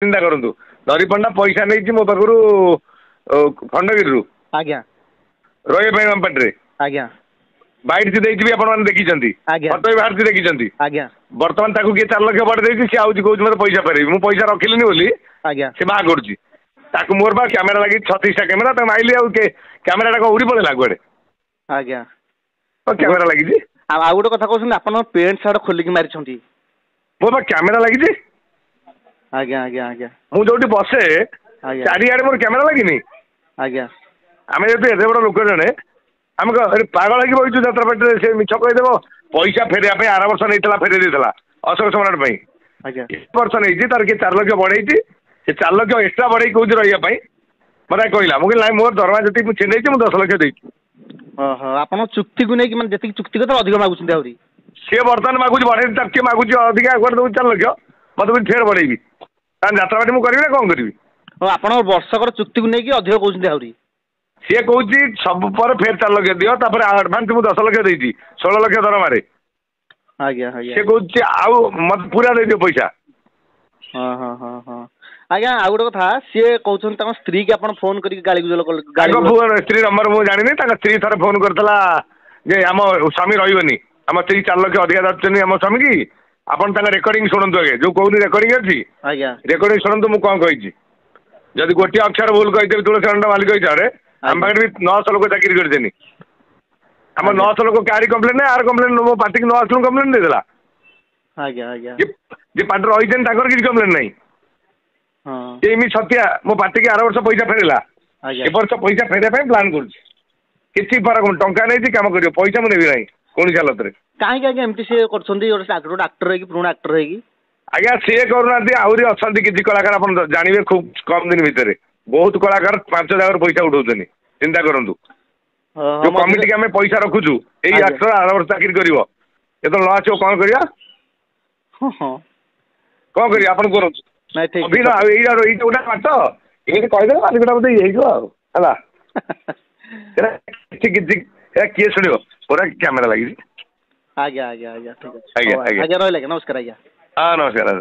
चिंता करंतु दरी पंडा पैसा नहीं मो पाखु खंडगिरी आज्ञा रही पाटे आज्ञा बैठ देवी आपण देखी फटो भी बाहर देखी आज्ञा बर्तमान ताकू किए 4 लाख बड़ देती सी आउची कहूँ मत पैसा फेरबी मु पैसा रखिली बोली आज्ञा से माँ कर मोर बा कैमेरा लगी 36टा कैमेरा माइली कैमेरा टा उड़ी पड़ेगा कुआड़े आज्ञा कैमेरा लगी आ गोटे कथा कहते आप पेंट सार्ट खोलिक मारी मो बा कैमेरा लगी आज्ञा आज्ञा आज्ञा मु जो बसे चारिआडे मोर कैमेरा लगी आज्ञा आम जो एत बड़ लोक जड़े आम पागल हो बचु जात्रा पाटे से मिछ कहीदेव पैसा फेरवा आर वर्ष नहीं फेरे देता अशोक सम्राट वर्ष नहीं तार किए 4 लाख बढ़े से 4 लाख एक्सट्रा बढ़े कौन रही मत कहला मुझे ना मोर दरमा जी मुझे छीन 10 लाख देती आप चुक्ति को नहीं जी चुक्ति को अधिक मागुच्च सी बर्तमान मागुच बढ़े किए मागुच अधिका कर 4 लाख मत मुझे फेर बढ़ेबी जात्रा पार्टी मुझे करी कौन करी आप वर्षकर चुक्ति को नहीं अधिक कहते सी कौच सब पर फेर 4 लाख दियो आडभांस मुझे 10 लाख देती 16 लाख दरमा आज्ञा सी कौच आउ मत पूरा दे दियो पैसा हाँ हाँ हाँ हाँ आज्ञा आ गोटे कथा सी कहते स्त्री की आप फोन कर गाड़ी स्त्री नंबर मुझे जानी स्त्री थर फोन करता जे आम स्वामी रही आम स्त्री 4 लाख अधिका जाचुनी आम स्वामी की आपन रेकर्डिंग शुणु आगे जो कहूनी रेकर्डिंग अच्छी रेकर्डिंग शुणु मुझे कौन कही जदि गोटे अक्षर भूल कही तुलसी खंड मालिक हिसाब से आम पाखे भी 900 लोक चाकरी करते आम 900 लोक क्या कम्प्लेन आर कम्प्लेन मो पार्टी 900 लोग कम्प्लेन देदेला जे पार्टी रही किसी कम्प्लेन नहीं एमि छतिया मो पार्टी की आर वर्ष पैसा फेरला ए वर्ष पैसा फेरिया प्लान कर फरक टंका नहीं कम कर पैसा मुझे ना कौन हालत में कहीं आज्ञा एमती सी कर आक्टर पुराना आक्टर आज्ञा सी करूना आहरी अच्छा किसी कलाकार आप जानवे खूब कम दिन भितर बहुत कलाकार 5 जगह पैसा उठाऊँ चिंता करूँ जो कमिटी आम पैसा रखुचु यही आक्टर आर वर्ष चाकरी कर जो न आसो कौन करा कौन कर आप अभिनय गोटे बात ये कहीदे मालिकटा बोधे ये किए शुण पूरा कैमेरा लगी आज्ञा आज्ञा आज्ञा ठीक है आज्ञा रहा नमस्कार आज्ञा हाँ नमस्कार।